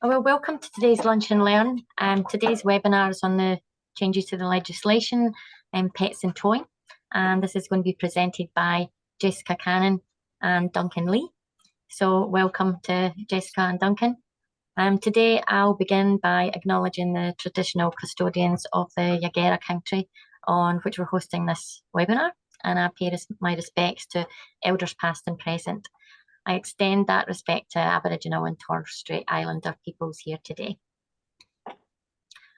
Well, welcome to today's Lunch and Learn. Today's webinar is on the changes to the legislation and pets and toy. And this is going to be presented by Jessica Cannon and Duncan Lee. So welcome to Jessica and Duncan. Today I'll begin by acknowledging the traditional custodians of the Yagera country on which we're hosting this webinar, and I pay my respects to elders past and present. I extend that respect to Aboriginal and Torres Strait Islander peoples here today.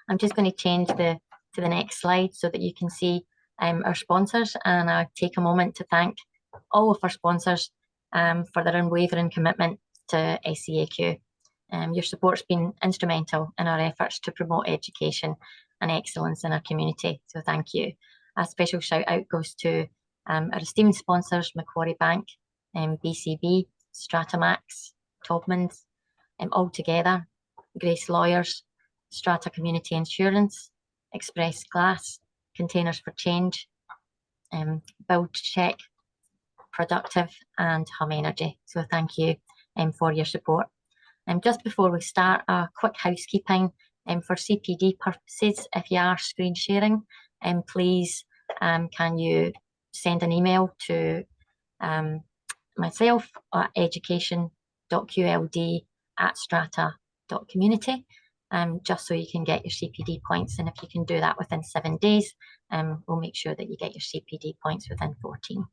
I'm just going to change to the next slide so that you can see our sponsors, and I'll take a moment to thank all of our sponsors for their unwavering commitment to SCAQ. Your support's been instrumental in our efforts to promote education and excellence in our community, so thank you. A special shout out goes to our esteemed sponsors, Macquarie Bank, BCB, Stratomax, Tobman's, Altogether, Grace Lawyers, Strata Community Insurance, Express Glass, Containers for Change, Build Check, Productive, and Hum Energy. So thank you for your support. Just before we start, a quick housekeeping for CPD purposes. If you are screen sharing, please can you send an email to myself at education.qld@strata.community, just so you can get your CPD points. And if you can do that within 7 days, we'll make sure that you get your CPD points within 14.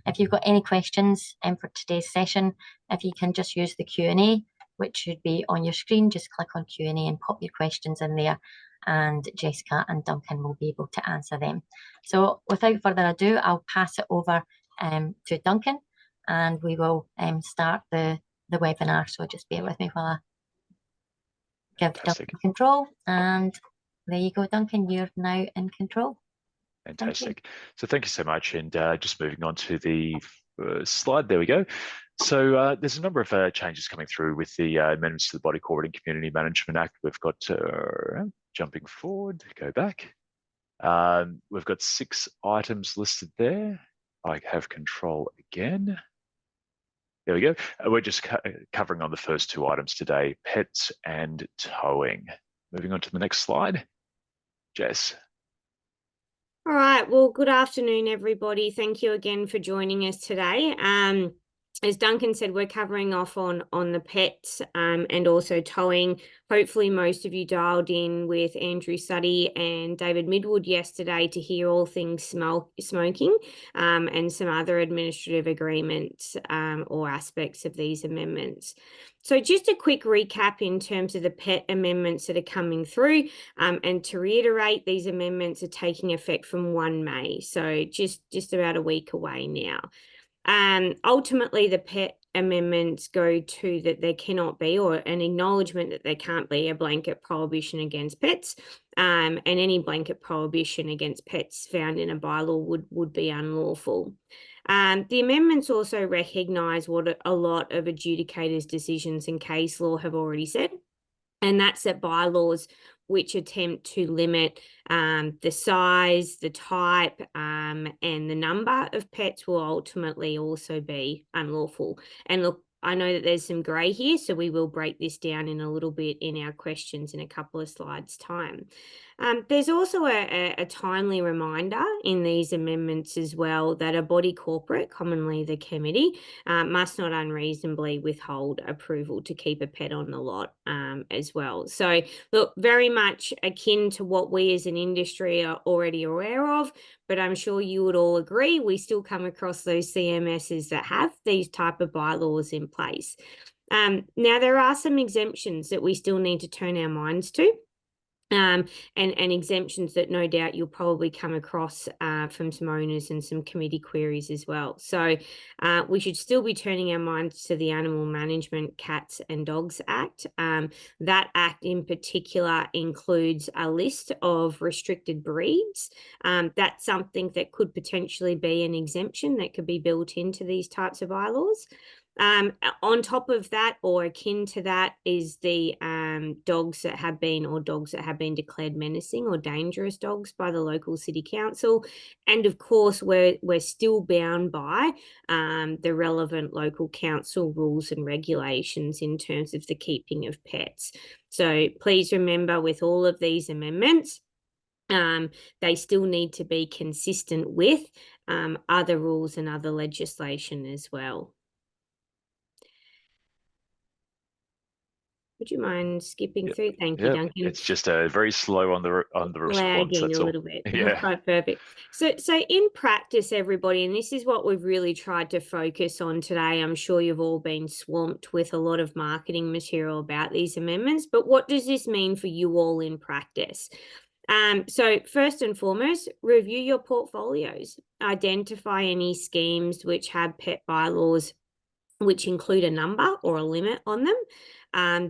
If you've got any questions for today's session, if you can just use the Q&A, which should be on your screen, just click on Q&A and pop your questions in there, and Jessica and Duncan will be able to answer them. So without further ado, I'll pass it over to Duncan, and we will start the webinar. So just bear with me while I give Duncan control. And there you go, Duncan, you're now in control. Fantastic. So thank you so much. And just moving on to the slide, there we go. So there's a number of changes coming through with the amendments to the Body Corporate and Community Management Act. We've got, jumping forward, go back. We've got 6 items listed there. I have control again. There we go. We're just covering on the first 2 items today, pets and towing. Moving on to the next slide. Jess. All right. Well, good afternoon, everybody. Thank you again for joining us today. As Duncan said, we're covering off on the pets and also towing. Hopefully most of you dialed in with Andrew Suddy and David Midwood yesterday to hear all things smoking and some other administrative agreements or aspects of these amendments. So just a quick recap in terms of the pet amendments that are coming through, and to reiterate, these amendments are taking effect from 1 May, so just about a week away now. Ultimately, the pet amendments go to that there cannot be, or an acknowledgement that there can't be, a blanket prohibition against pets, and any blanket prohibition against pets found in a bylaw would be unlawful. The amendments also recognise what a lot of adjudicators' decisions in case law have already said, and that's that bylaws which attempt to limit the size, the type, and the number of pets will ultimately also be unlawful. And look, I know that there's some grey here, so we will break this down in a little bit in our questions in a couple of slides' time. There's also a timely reminder in these amendments as well that a body corporate, commonly the committee, must not unreasonably withhold approval to keep a pet on the lot as well. So look, very much akin to what we as an industry are already aware of, but I'm sure you would all agree we still come across those CMSs that have these type of bylaws in place. Now, there are some exemptions that we still need to turn our minds to. And exemptions that no doubt you'll probably come across from some owners and some committee queries as well. So we should still be turning our minds to the Animal Management Cats and Dogs Act. That act in particular includes a list of restricted breeds. That's something that could potentially be an exemption that could be built into these types of bylaws. On top of that, or akin to that, is the dogs that have been declared menacing or dangerous dogs by the local city council. And of course, we're still bound by the relevant local council rules and regulations in terms of the keeping of pets. So please remember, with all of these amendments, they still need to be consistent with other rules and other legislation as well. Would you mind skipping through? Thank you, Duncan. It's just very slow on the response. Lagging That's a all. little bit. Yeah. Quite perfect. So in practice, everybody, and this is what we've really tried to focus on today. I'm sure you've all been swamped with a lot of marketing material about these amendments, but what does this mean for you all in practice? So first and foremost, review your portfolios. Identify any schemes which have pet bylaws which include a number or a limit on them,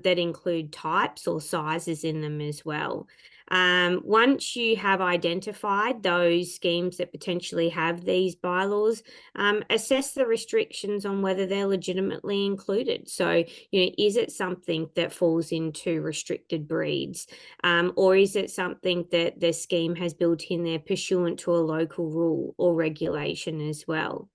that include types or sizes in them as well. Once you have identified those schemes that potentially have these bylaws, assess the restrictions on whether they're legitimately included. So, is it something that falls into restricted breeds, or is it something that the scheme has built in there pursuant to a local rule or regulation as well?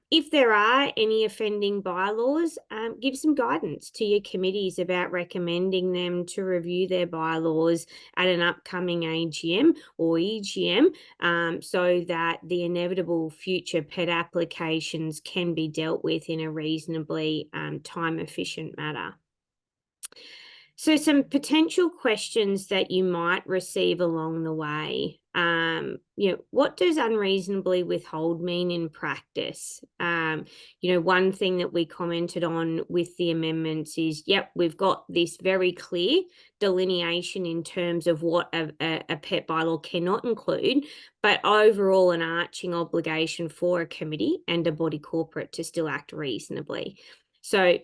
If there are any offending bylaws, give some guidance to your committees about recommending them to review their bylaws at an upcoming AGM or EGM, so that the inevitable future pet applications can be dealt with in a reasonably time-efficient manner. So some potential questions that you might receive along the way. What does unreasonably withhold mean in practice? One thing that we commented on with the amendments is, we've got this very clear delineation in terms of what a pet bylaw cannot include, but overall an arching obligation for a committee and a body corporate to still act reasonably. So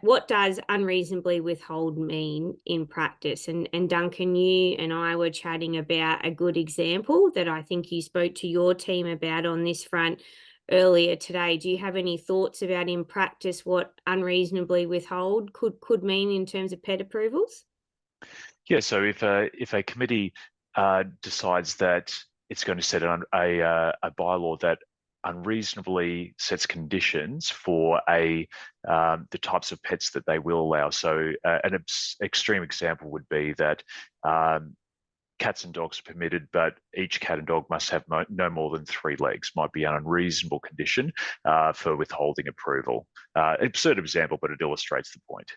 what does unreasonably withhold mean in practice? And Duncan, you and I were chatting about a good example that I think you spoke to your team about on this front earlier today. Do you have any thoughts about in practice what unreasonably withhold could mean in terms of pet approvals? Yeah, so if a committee decides that it's going to set a bylaw that unreasonably sets conditions for the types of pets that they will allow. So an extreme example would be that cats and dogs are permitted, but each cat and dog must have no more than 3 legs. Might be an unreasonable condition for withholding approval. Absurd example, but it illustrates the point.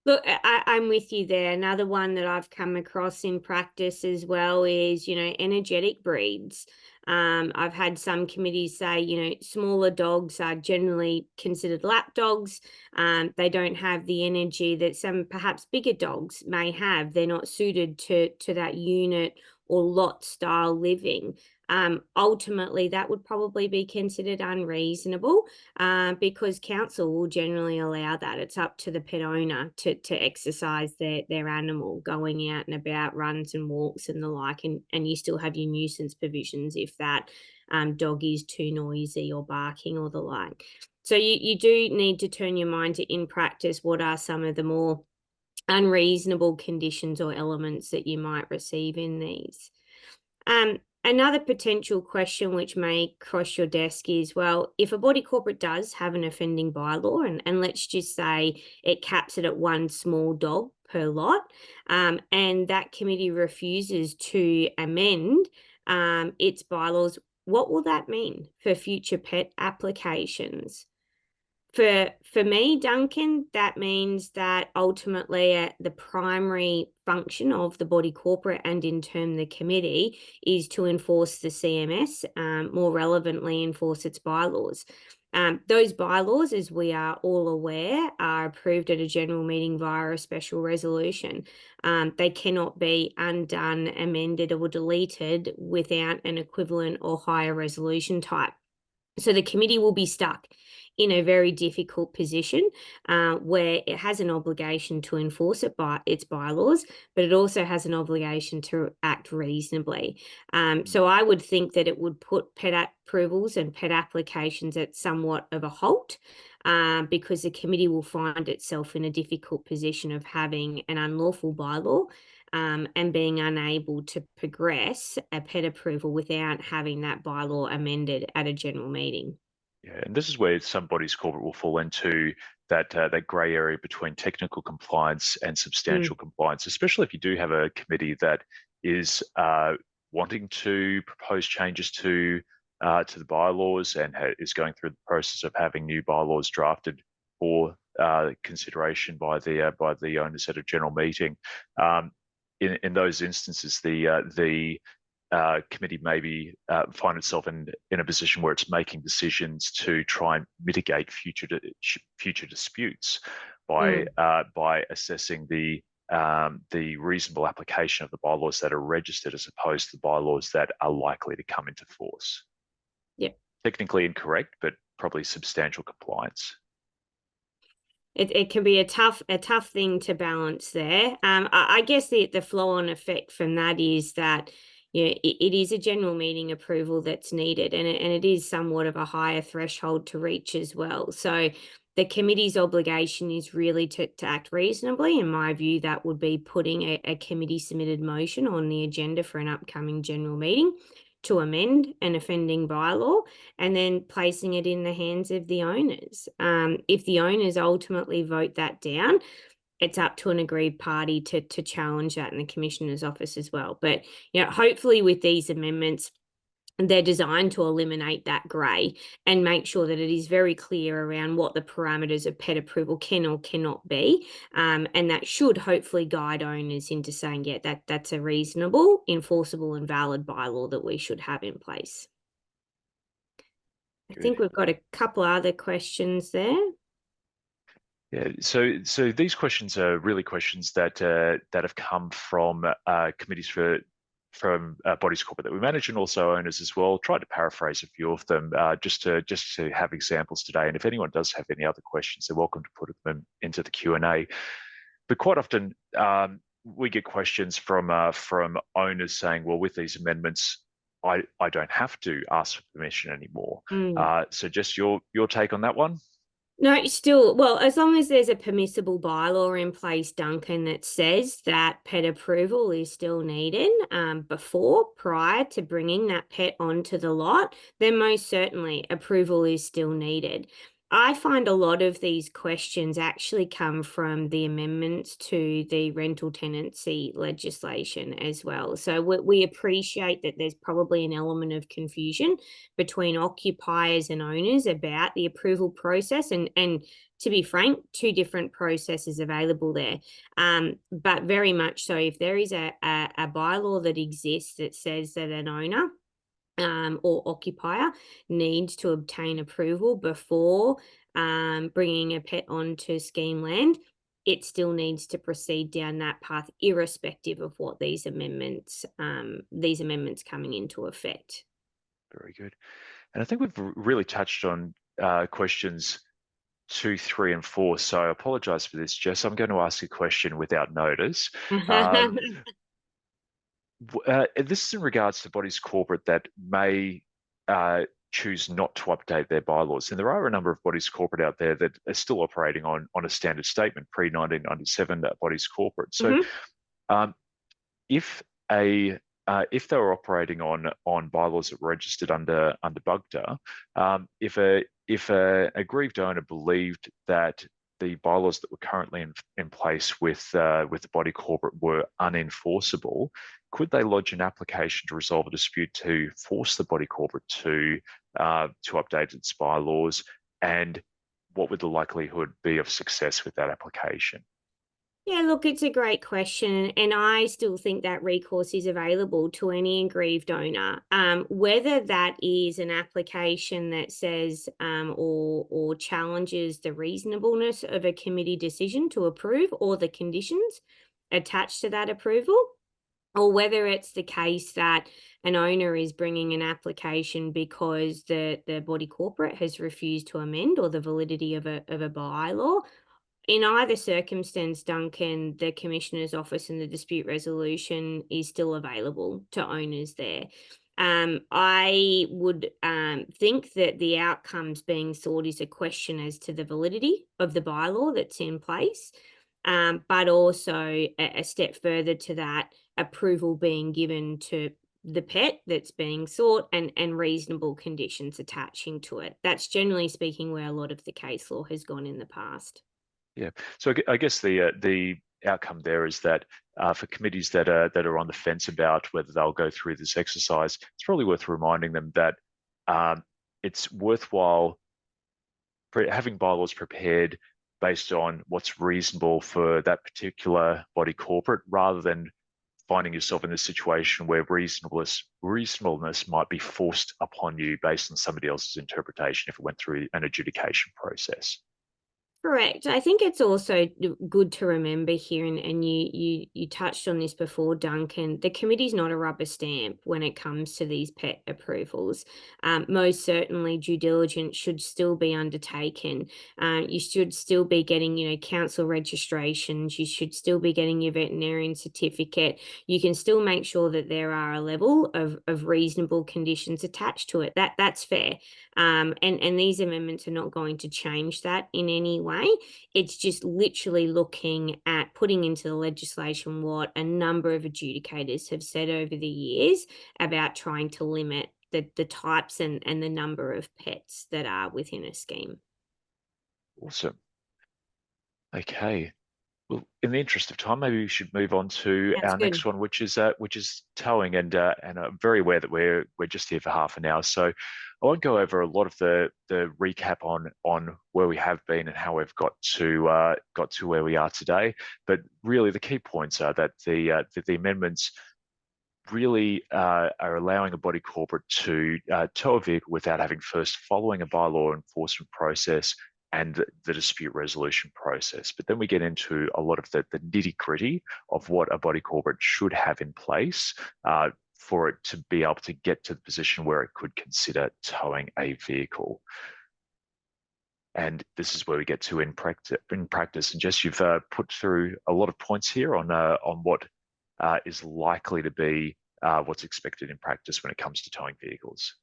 Look, I'm with you there. Another one that I've come across in practice as well is, energetic breeds. I've had some committees say, smaller dogs are generally considered lap dogs. They don't have the energy that some perhaps bigger dogs may have. They're not suited to that unit or lot style living. Ultimately, that would probably be considered unreasonable because council will generally allow that. It's up to the pet owner to exercise their animal, going out and about, runs and walks and the like, and you still have your nuisance provisions if that dog is too noisy or barking or the like. So you do need to turn your mind to, in practice, what are some of the more unreasonable conditions or elements that you might receive in these. Another potential question which may cross your desk is, well, if a body corporate does have an offending bylaw, and let's just say it caps it at 1 small dog per lot, and that committee refuses to amend its bylaws, what will that mean for future pet applications? For me, Duncan, that means that ultimately the primary function of the body corporate and in turn the committee is to enforce the CMS, more relevantly enforce its bylaws. Those bylaws, as we are all aware, are approved at a general meeting via a special resolution. They cannot be undone, amended or deleted without an equivalent or higher resolution type. So the committee will be stuck in a very difficult position where it has an obligation to enforce its bylaws, but it also has an obligation to act reasonably. So I would think that it would put pet approvals and pet applications at somewhat of a halt because the committee will find itself in a difficult position of having an unlawful bylaw and being unable to progress a PET approval without having that bylaw amended at a general meeting. Yeah, and this is where some bodies corporate will fall into that grey area between technical compliance and substantial compliance, especially if you do have a committee that is wanting to propose changes to the bylaws and is going through the process of having new bylaws drafted for consideration by the owners at a general meeting. In those instances, the committee maybe find itself in a position where it's making decisions to try and mitigate future disputes by assessing the reasonable application of the bylaws that are registered as opposed to the bylaws that are likely to come into force. Yep. Technically incorrect, but probably substantial compliance. It can be a tough thing to balance there. I guess the flow-on effect from that is that it is a general meeting approval that's needed, and it is somewhat of a higher threshold to reach as well. So the committee's obligation is really to act reasonably. In my view, that would be putting a committee submitted motion on the agenda for an upcoming general meeting to amend an offending bylaw and then placing it in the hands of the owners. If the owners ultimately vote that down, it's up to an aggrieved party to challenge that in the Commissioner's office as well. But hopefully with these amendments, they're designed to eliminate that grey and make sure that it is very clear around what the parameters of PET approval can or cannot be. And that should hopefully guide owners into saying, yeah, that's a reasonable, enforceable and valid bylaw that we should have in place. I think we've got a couple other questions there. Yeah, so these questions are really questions that have come from committees from bodies corporate that we manage and also owners as well. Tried to paraphrase a few of them just to have examples today. And if anyone does have any other questions, they're welcome to put them into the Q&A. But quite often we get questions from owners saying, well, with these amendments, I don't have to ask for permission anymore. So just your take on that one? No, still, well, as long as there's a permissible bylaw in place, Duncan, that says that PET approval is still needed prior to bringing that PET onto the lot, then most certainly approval is still needed. I find a lot of these questions actually come from the amendments to the rental tenancy legislation as well. So we appreciate that there's probably an element of confusion between occupiers and owners about the approval process, and to be frank, two different processes available there. But very much so, if there is a bylaw that exists that says that an owner or occupier needs to obtain approval before bringing a PET onto scheme land, it still needs to proceed down that path, irrespective of what these amendments coming into effect. Very good. And I think we've really touched on questions 2, 3, and 4. So I apologise for this, Jess. I'm going to ask a question without notice. This is in regards to bodies corporate that may choose not to update their bylaws. And there are a number of bodies corporate out there that are still operating on a standard statement, pre-1997 bodies corporate. So if they were operating on bylaws that were registered under BUGDA, if a aggrieved owner believed that the bylaws that were currently in place with the body corporate were unenforceable, could they lodge an application to resolve a dispute to force the body corporate to update its bylaws? And what would the likelihood be of success with that application? Yeah, look, it's a great question, and I still think that recourse is available to any aggrieved owner. Whether that is an application that says or challenges the reasonableness of a committee decision to approve or the conditions attached to that approval, or whether it's the case that an owner is bringing an application because the body corporate has refused to amend or the validity of a bylaw. In either circumstance, Duncan, the Commissioner's office and the dispute resolution is still available to owners there. I would think that the outcomes being sought is a question as to the validity of the bylaw that's in place, but also a step further to that, approval being given to the pet that's being sought and reasonable conditions attaching to it. That's generally speaking where a lot of the case law has gone in the past. Yeah, so I guess the outcome there is that for committees that are on the fence about whether they'll go through this exercise, it's probably worth reminding them that it's worthwhile having bylaws prepared based on what's reasonable for that particular body corporate, rather than finding yourself in a situation where reasonableness might be forced upon you based on somebody else's interpretation if it went through an adjudication process. Correct. I think it's also good to remember here, and you touched on this before, Duncan, the committee's not a rubber stamp when it comes to these pet approvals. Most certainly due diligence should still be undertaken. You should still be getting, council registrations. You should still be getting your veterinarian certificate. You can still make sure that there are a level of reasonable conditions attached to it. That's fair. And these amendments are not going to change that in any way. It's just literally looking at putting into the legislation what a number of adjudicators have said over the years about trying to limit the types and the number of pets that are within a scheme. Awesome. Okay. Well, in the interest of time, maybe we should move on to That's our good. next one, which is towing, and I'm very aware that we're just here for half an hour, so I won't go over a lot of the recap on where we have been and how we've got to where we are today. But really, the key points are that the amendments really are allowing a body corporate to tow a vehicle without having first following a bylaw enforcement process and the dispute resolution process. But then we get into a lot of the nitty-gritty of what a body corporate should have in place for it to be able to get to the position where it could consider towing a vehicle. And this is where we get to in practice. And Jess, you've put through a lot of points here on what is likely to be what's expected in practice when it comes to towing vehicles.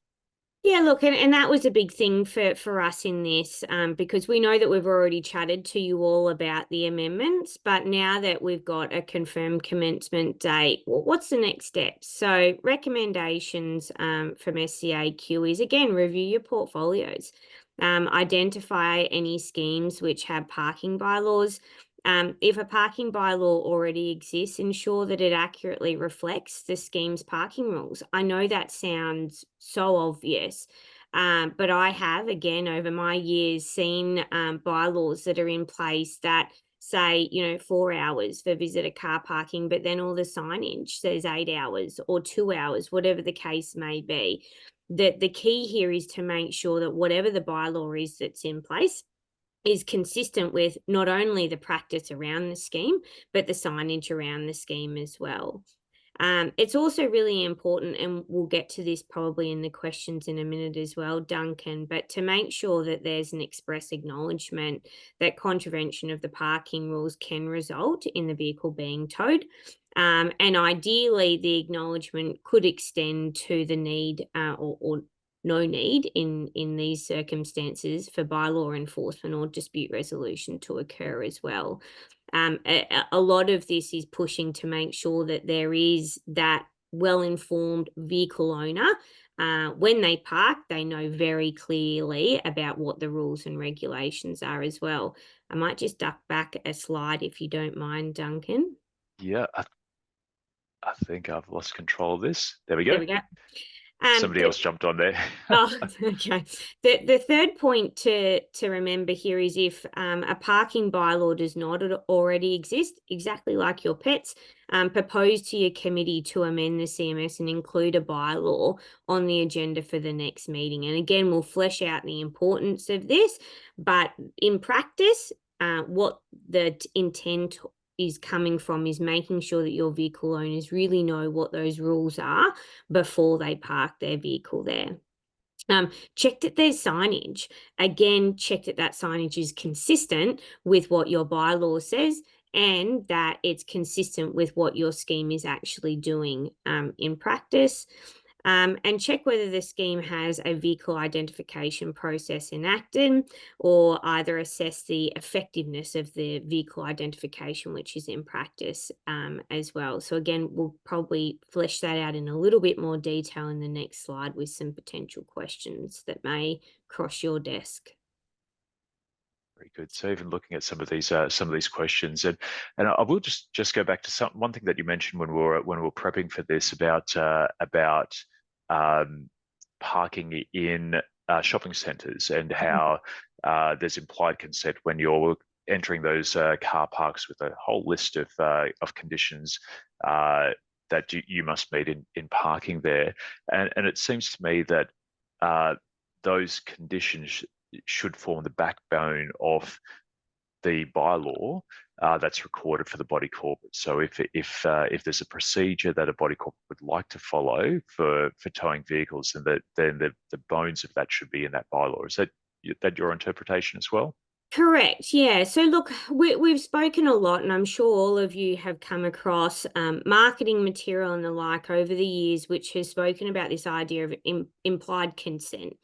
Yeah, look, and that was a big thing for us in this, because we know that we've already chatted to you all about the amendments, but now that we've got a confirmed commencement date, what's the next step? So recommendations from SCAQ is, again, review your portfolios, identify any schemes which have parking bylaws. If a parking bylaw already exists, ensure that it accurately reflects the scheme's parking rules. I know that sounds so obvious, but I have, again, over my years, seen bylaws that are in place that say, 4 hours for visitor car parking, but then all the signage says 8 hours or 2 hours, whatever the case may be. The key here is to make sure that whatever the bylaw is that's in place is consistent with not only the practice around the scheme, but the signage around the scheme as well. It's also really important, and we'll get to this probably in the questions in a minute as well, Duncan, but to make sure that there's an express acknowledgement that contravention of the parking rules can result in the vehicle being towed. And ideally, the acknowledgement could extend to the need or no need in these circumstances for bylaw enforcement or dispute resolution to occur as well. A lot of this is pushing to make sure that there is that well-informed vehicle owner. When they park, they know very clearly about what the rules and regulations are as well. I might just duck back a slide if you don't mind, Duncan. Yeah, I think I've lost control of this. There we go. There we go. Somebody else jumped on there. Oh, okay. The third point to remember here is if a parking bylaw does not already exist, exactly like your pets, propose to your committee to amend the CMS and include a bylaw on the agenda for the next meeting. And again, we'll flesh out the importance of this, but in practice, what the intent is coming from is making sure that your vehicle owners really know what those rules are before they park their vehicle there. Check that there's signage. Again, check that signage is consistent with what your bylaw says and that it's consistent with what your scheme is actually doing in practice. and check whether the scheme has a vehicle identification process enacted, or either assess the effectiveness of the vehicle identification, which is in practice as well. So again, we'll probably flesh that out in a little bit more detail in the next slide with some potential questions that may cross your desk. Very good. So even looking at some of these questions, and I will just go back to one thing that you mentioned when we were prepping for this about parking in shopping centres, and how there's implied consent when you're entering those car parks with a whole list of conditions that you must meet in parking there, and it seems to me that those conditions should form the backbone of the bylaw that's recorded for the body corporate. So if there's a procedure that a body corporate would like to follow for towing vehicles, then the bones of that should be in that bylaw. Is that your interpretation as well? Correct. Yeah. So look, we've spoken a lot, and I'm sure all of you have come across marketing material and the like over the years, which has spoken about this idea of implied consent.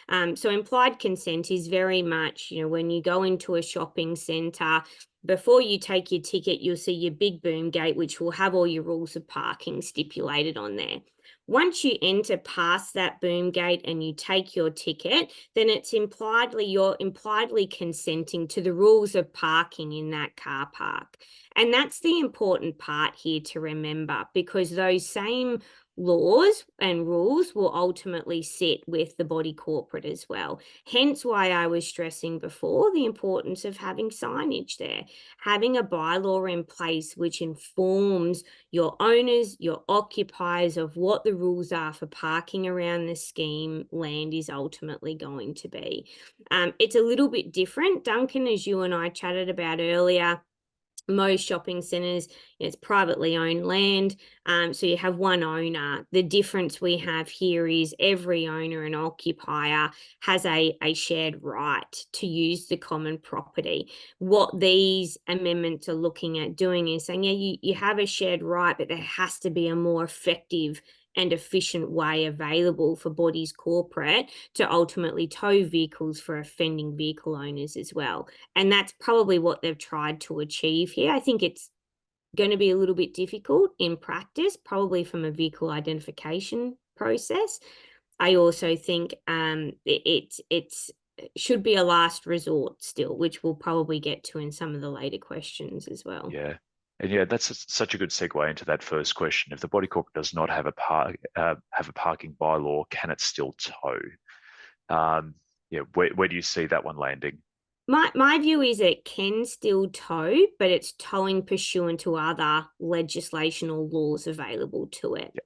So implied consent is very much, when you go into a shopping centre, before you take your ticket, you'll see your big boom gate, which will have all your rules of parking stipulated on there. Once you enter past that boom gate and you take your ticket, then you're impliedly consenting to the rules of parking in that car park. And that's the important part here to remember, because those same laws and rules will ultimately sit with the body corporate as well. Hence why I was stressing before the importance of having signage there, having a bylaw in place which informs your owners, your occupiers of what the rules are for parking around the scheme land is ultimately going to be. It's a little bit different, Duncan, as you and I chatted about earlier. Most shopping centres, it's privately owned land, so you have one owner. The difference we have here is every owner and occupier has a shared right to use the common property. What these amendments are looking at doing is saying, yeah, you have a shared right, but there has to be a more effective and efficient way available for bodies corporate to ultimately tow vehicles for offending vehicle owners as well. And that's probably what they've tried to achieve here. I think it's going to be a little bit difficult in practice, probably from a vehicle identification process. I also think it should be a last resort still, which we'll probably get to in some of the later questions as well. Yeah. And yeah, that's such a good segue into that first question. If the body corporate does not have a parking bylaw, can it still tow? Where do you see that one landing? My view is it can still tow, but it's towing pursuant to other legislation or laws available to it. Yep.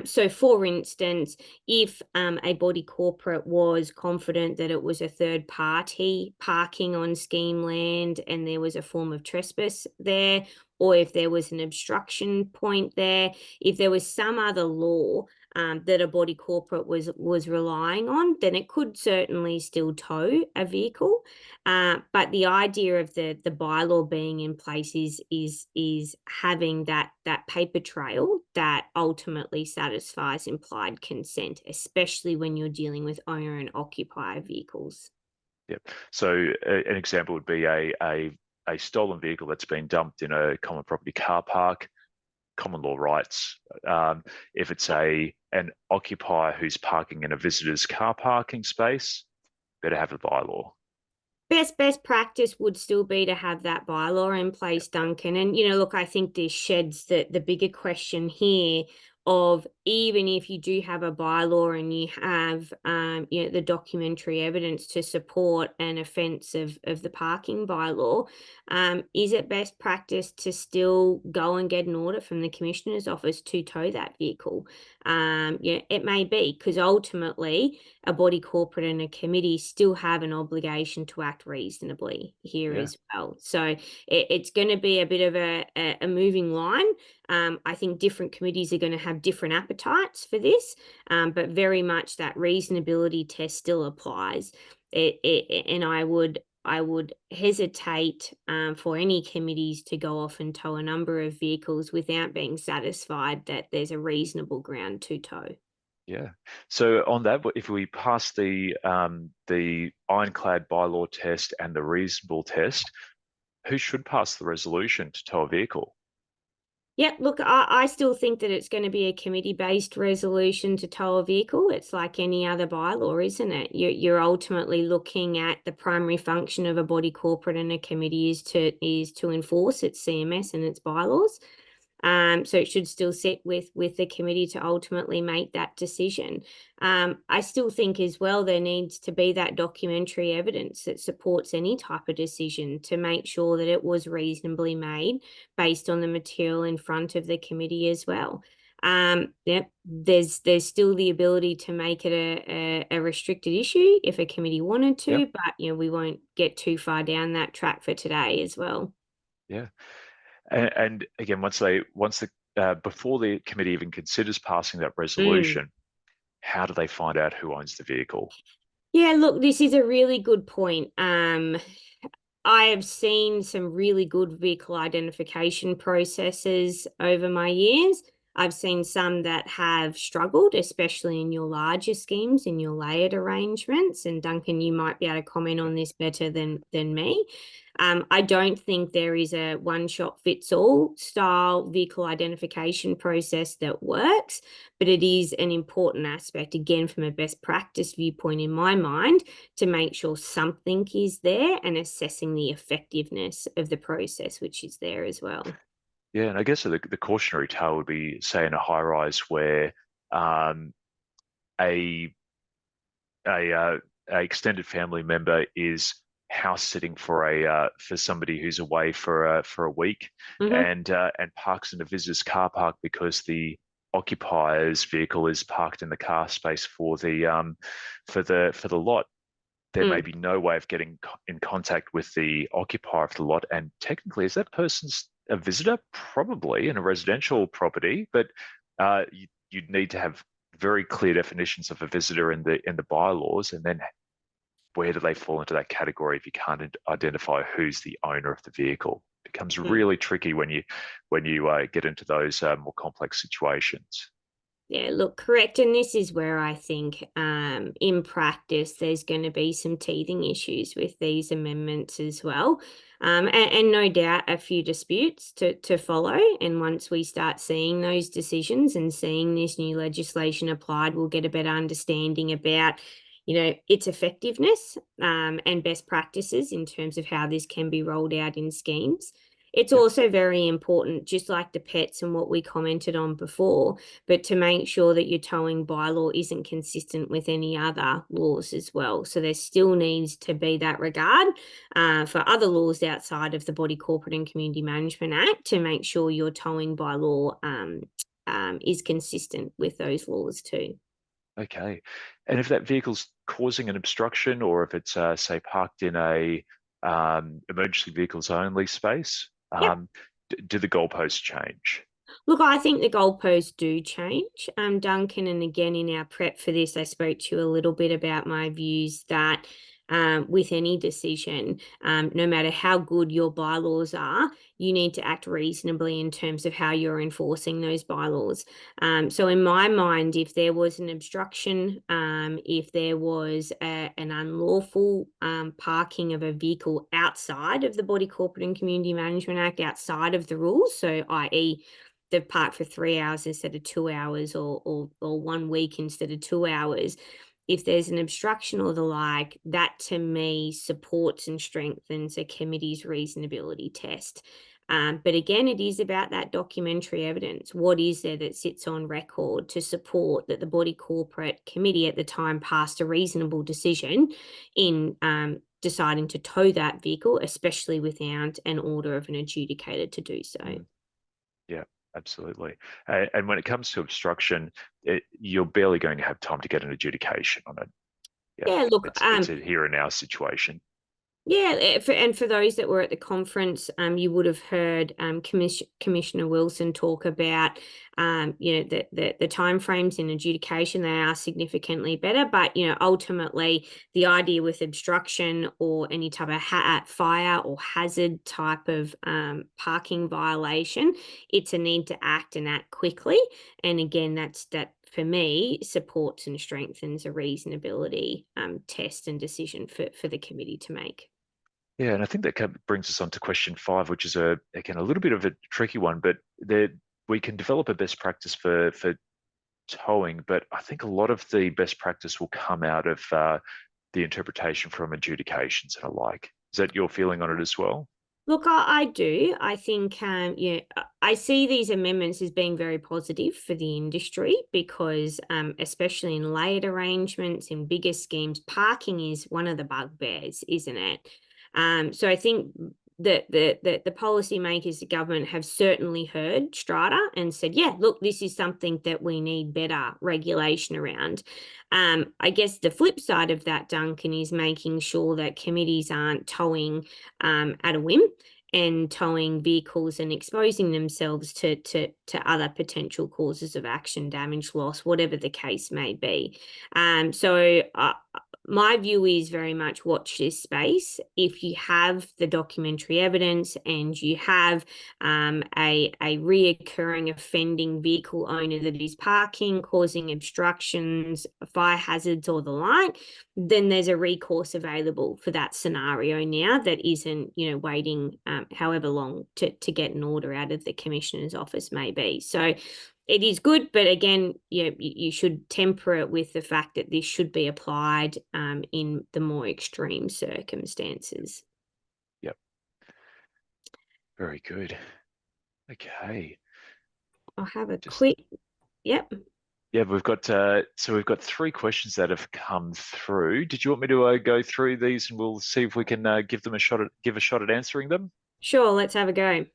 So for instance, if a body corporate was confident that it was a third party parking on scheme land and there was a form of trespass there, or if there was an obstruction point there, if there was some other law that a body corporate was relying on, then it could certainly still tow a vehicle. But the idea of the bylaw being in place is having that paper trail that ultimately satisfies implied consent, especially when you're dealing with owner and occupier vehicles. Yep. So an example would be a stolen vehicle that's been dumped in a common property car park, common law rights. If it's an occupier who's parking in a visitor's car parking space, better have a bylaw. Best practice would still be to have that bylaw in place, Duncan. And, look, I think this sheds the bigger question here of, even if you do have a bylaw and you have the documentary evidence to support an offence of the parking bylaw, is it best practice to still go and get an order from the Commissioner's office to tow that vehicle? It may be, because ultimately a body corporate and a committee still have an obligation to act reasonably here as well. So it's going to be a bit of a moving line. I think different committees are going to have different appetites for this, but very much that reasonability test still applies. And I would hesitate for any committees to go off and tow a number of vehicles without being satisfied that there's a reasonable ground to tow. Yeah. So on that, if we pass the ironclad bylaw test and the reasonable test, who should pass the resolution to tow a vehicle? Yeah, look, I still think that it's going to be a committee-based resolution to tow a vehicle. It's like any other bylaw, isn't it? You're ultimately looking at the primary function of a body corporate and a committee is to enforce its CMS and its bylaws. So it should still sit with the committee to ultimately make that decision. I still think as well there needs to be that documentary evidence that supports any type of decision to make sure that it was reasonably made based on the material in front of the committee as well. Yep, there's still the ability to make it a restricted issue if a committee wanted to, Yep. but we won't get too far down that track for today as well. Yeah. And again, before the committee even considers passing that resolution, how do they find out who owns the vehicle? Yeah, look, this is a really good point. I have seen some really good vehicle identification processes over my years. I've seen some that have struggled, especially in your larger schemes, in your layered arrangements. And Duncan, you might be able to comment on this better than me. I don't think there is a one-shot-fits-all style vehicle identification process that works, but it is an important aspect, again, from a best practice viewpoint in my mind, to make sure something is there and assessing the effectiveness of the process, which is there as well. Yeah, and I guess the cautionary tale would be, say, in a high rise where a extended family member is house sitting for somebody who's away for a week, and parks in a visitor's car park because the occupier's vehicle is parked in the car space for the lot. There may be no way of getting in contact with the occupier of the lot, and technically, is that person's a visitor? Probably in a residential property, but you'd need to have very clear definitions of a visitor in the bylaws, and then where do they fall into that category if you can't identify who's the owner of the vehicle? It becomes really tricky when you get into those more complex situations. Yeah, look, correct. And this is where I think in practice, there's going to be some teething issues with these amendments as well. And no doubt a few disputes to follow. And once we start seeing those decisions and seeing this new legislation applied, we'll get a better understanding about its effectiveness and best practices in terms of how this can be rolled out in schemes. It's also very important, just like the pets and what we commented on before, but to make sure that your towing bylaw isn't consistent with any other laws as well. So there still needs to be that regard for other laws outside of the Body Corporate and Community Management Act to make sure your towing bylaw is consistent with those laws too. Okay. And if that vehicle's causing an obstruction, or if it's, say, parked in a emergency vehicles only space, do the goalposts change? Look, I think the goalposts do change, Duncan, and again, in our prep for this, I spoke to you a little bit about my views that with any decision, no matter how good your bylaws are, you need to act reasonably in terms of how you're enforcing those bylaws. So in my mind, if there was an obstruction, if there was an unlawful parking of a vehicle outside of the Body Corporate and Community Management Act, outside of the rules, so i.e., they've parked for 3 hours instead of 2 hours, or 1 week instead of 2 hours. If there's an obstruction or the like, that to me supports and strengthens a committee's reasonability test. But again, it is about that documentary evidence. What is there that sits on record to support that the Body Corporate Committee at the time passed a reasonable decision in deciding to tow that vehicle, especially without an order of an adjudicator to do so? Yeah. Absolutely. And when it comes to obstruction, you're barely going to have time to get an adjudication on it. Yeah, look, it's a here and now situation. Yeah, for those that were at the conference, you would have heard Commissioner Wilson talk about, the timeframes in adjudication. They are significantly better, but ultimately the idea with obstruction or any type of fire or hazard type of parking violation, it's a need to act and act quickly. And again, that for me, supports and strengthens a reasonability test and decision for the committee to make. Yeah, and I think that brings us on to question 5, which is again a little bit of a tricky one, but we can develop a best practice for towing, but I think a lot of the best practice will come out of the interpretation from adjudications and alike. Is that your feeling on it as well? Look, I do. I think, I see these amendments as being very positive for the industry because, especially in layered arrangements, in bigger schemes, parking is one of the bugbears, isn't it? So I think that the policymakers, the government, have certainly heard strata and said, yeah, look, this is something that we need better regulation around. I guess the flip side of that, Duncan, is making sure that committees aren't towing at a whim and towing vehicles and exposing themselves to other potential causes of action, damage, loss, whatever the case may be. So my view is very much watch this space. If you have the documentary evidence and you have a reoccurring offending vehicle owner that is parking, causing obstructions, fire hazards or the like, then there's a recourse available for that scenario now that isn't, waiting however long to get an order out of the Commissioner's office may be. So it is good, but again, you should temper it with the fact that this should be applied in the more extreme circumstances. Yep. Very good. Okay. I'll have a quick. Yep. Yeah, we've got 3 questions that have come through. Did you want me to go through these and we'll see if we can give a shot at answering them? Sure, let's have a go.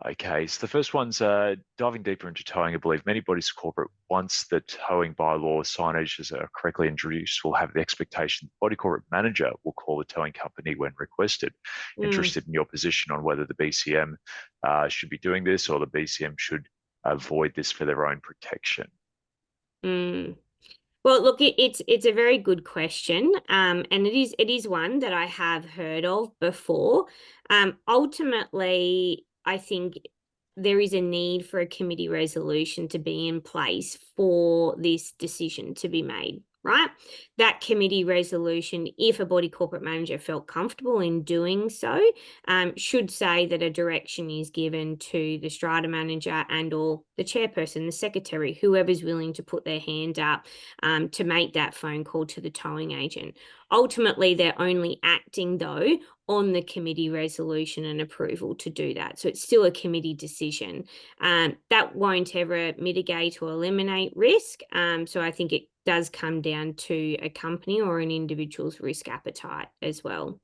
Okay, so the first one's diving deeper into towing. I believe many bodies of corporate, once the towing bylaw signages are correctly introduced, will have the expectation the body corporate manager will call the towing company when requested. Interested in your position on whether the BCM should be doing this or the BCM should avoid this for their own protection. Well, look, it's a very good question, and it is one that I have heard of before. Ultimately, I think there is a need for a committee resolution to be in place for this decision to be made, right? That committee resolution, if a body corporate manager felt comfortable in doing so, should say that a direction is given to the strata manager and or the chairperson, the secretary, whoever's willing to put their hand up to make that phone call to the towing agent. Ultimately, they're only acting, though, on the committee resolution and approval to do that. So it's still a committee decision. That won't ever mitigate or eliminate risk. So I think it does come down to a company or an individual's risk appetite as well.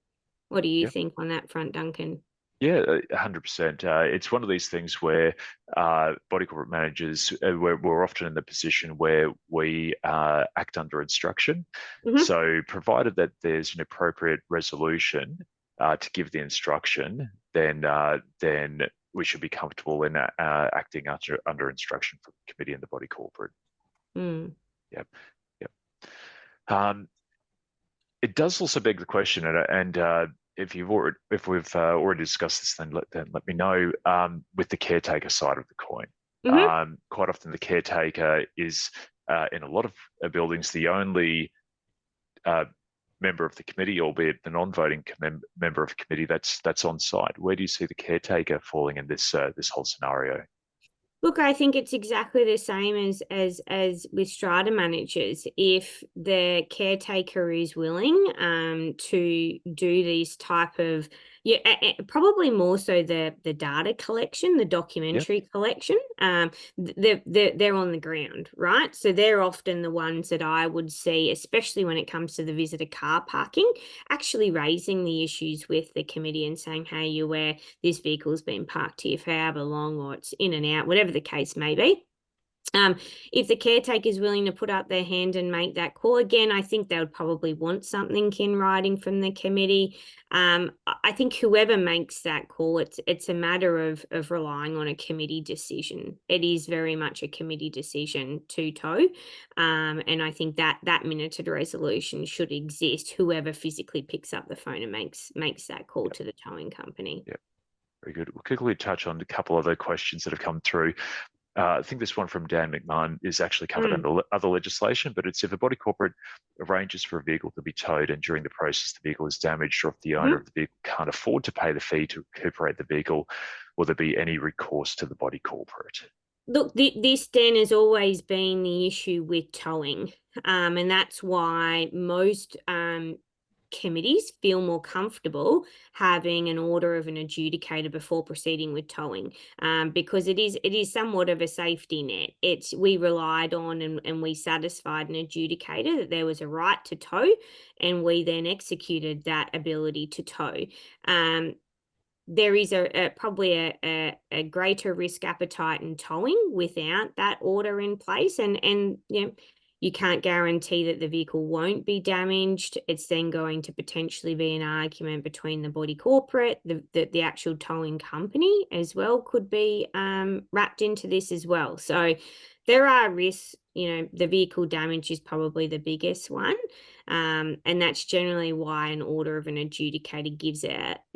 What do you think on that front, Duncan? Yeah, 100%. It's one of these things where body corporate managers, we're often in the position where we act under instruction. So provided that there's an appropriate resolution to give the instruction, then we should be comfortable in acting under instruction from the committee and the body corporate. Yep. It does also beg the question, and if we've already discussed this, then let me know. With the caretaker side of the coin, quite often the caretaker is in a lot of buildings the only member of the committee, albeit the non-voting member of the committee that's on site. Where do you see the caretaker falling in this whole scenario? Look, I think it's exactly the same as with strata managers. If the caretaker is willing to do these type of, probably more so the data collection, the documentary collection, they're on the ground, right? So they're often the ones that I would see, especially when it comes to the visitor car parking, actually raising the issues with the committee and saying, hey, you're aware this vehicle's been parked here for however long, or it's in and out, whatever the case may be. If the caretaker is willing to put up their hand and make that call, again, I think they would probably want something in writing from the committee. I think whoever makes that call, it's a matter of relying on a committee decision. It is very much a committee decision to tow, and I think that minuted resolution should exist. Whoever physically picks up the phone and makes that call to the towing company. Yeah, very good. We'll quickly touch on a couple other questions that have come through. I think this one from Dan McMahon is actually covered under other legislation, but it's if a body corporate arranges for a vehicle to be towed and during the process the vehicle is damaged, or if the owner of the vehicle can't afford to pay the fee to recuperate the vehicle, will there be any recourse to the body corporate? Look, this, Dan, has always been the issue with towing, and that's why most committees feel more comfortable having an order of an adjudicator before proceeding with towing, because it is somewhat of a safety net. We relied on and we satisfied an adjudicator that there was a right to tow, and we then executed that ability to tow. There is probably a greater risk appetite in towing without that order in place, and you know, you can't guarantee that the vehicle won't be damaged. It's then going to potentially be an argument between the body corporate, the actual towing company as well could be wrapped into this as well. So there are risks. You know, the vehicle damage is probably the biggest one. And that's generally why an order of an adjudicator gives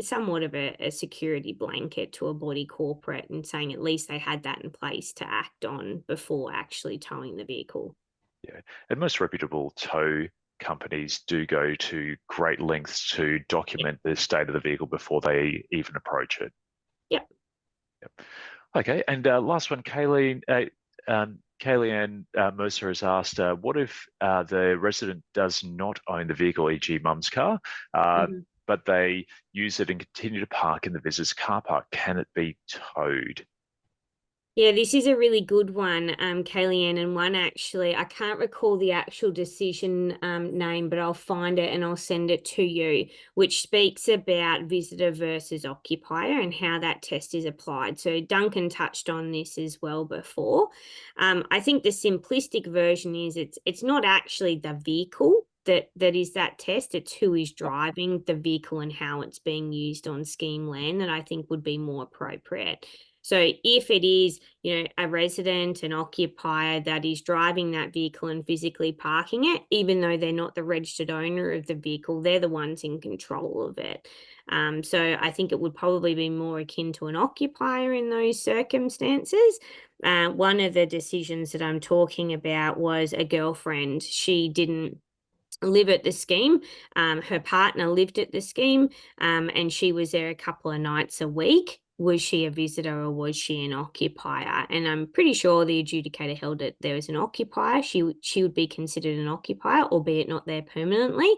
somewhat of a security blanket to a body corporate, and saying at least they had that in place to act on before actually towing the vehicle. Yeah, and most reputable tow companies do go to great lengths to document the state of the vehicle before they even approach it. Yep. Okay, and last one, Kayleigh Mercer has asked, what if the resident does not own the vehicle, e.g. mum's car, but they use it and continue to park in the visitor's car park? Can it be towed? Yeah, this is a really good one, Kayleigh, and one actually, I can't recall the actual decision name, but I'll find it and I'll send it to you, which speaks about visitor versus occupier and how that test is applied. So Duncan touched on this as well before. I think the simplistic version is it's not actually the vehicle that is that test, it's who is driving the vehicle and how it's being used on scheme land that I think would be more appropriate. So if it is, you know, a resident, an occupier that is driving that vehicle and physically parking it, even though they're not the registered owner of the vehicle, they're the ones in control of it. So I think it would probably be more akin to an occupier in those circumstances. One of the decisions that I'm talking about was a girlfriend. She didn't live at the scheme. Her partner lived at the scheme, and she was there a couple of nights a week. Was she a visitor or was she an occupier? And I'm pretty sure the adjudicator held it there was an occupier. She would be considered an occupier, albeit not there permanently,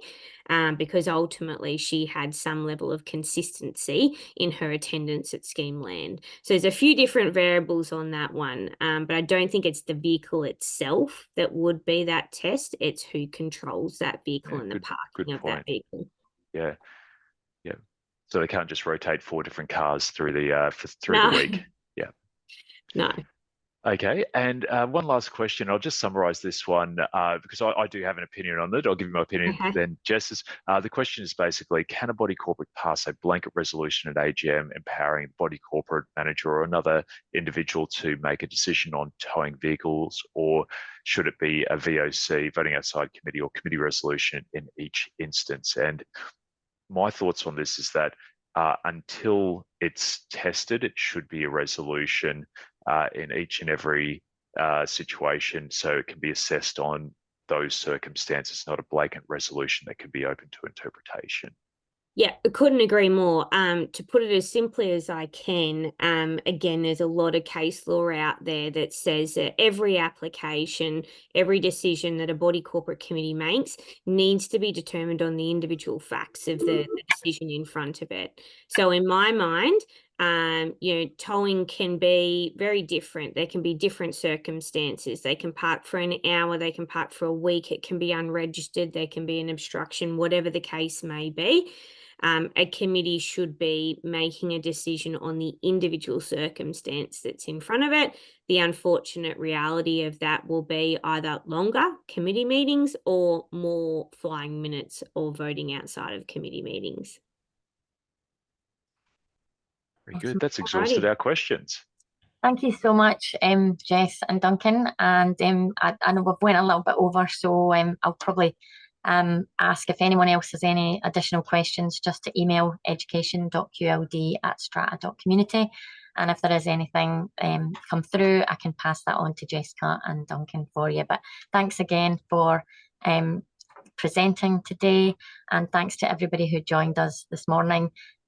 because ultimately she had some level of consistency in her attendance at scheme land. So there's a few different variables on that one, but I don't think it's the vehicle itself that would be that test. It's who controls that vehicle and the parking of that vehicle. Yeah. So they can't just rotate 4 different cars through the week. Yeah. No. Okay, and one last question. I'll just summarise this one because I do have an opinion on it. I'll give you my opinion then, Jess's. The question is basically, can a body corporate pass a blanket resolution at AGM empowering the body corporate manager or another individual to make a decision on towing vehicles, or should it be a VOC, voting outside committee, or committee resolution in each instance? And my thoughts on this is that until it's tested, it should be a resolution in each and every situation, so it can be assessed on those circumstances, not a blanket resolution that can be open to interpretation. Yeah, I couldn't agree more. To put it as simply as I can, again, there's a lot of case law out there that says that every application, every decision that a body corporate committee makes needs to be determined on the individual facts of the decision in front of it. So in my mind, you know, towing can be very different. There can be different circumstances. They can park for an hour, they can park for a week, it can be unregistered, there can be an obstruction, whatever the case may be. A committee should be making a decision on the individual circumstance that's in front of it. The unfortunate reality of that will be either longer committee meetings or more flying minutes or voting outside of committee meetings. Very good. That's exhausted our questions. Thank you so much, Jess and Duncan. And I know we've went a little bit over, so I'll probably ask if anyone else has any additional questions just to email education.qld@strata.community. And if there is anything come through, I can pass that on to Jessica and Duncan for you. But thanks again for presenting today, and thanks to everybody who joined us this morning.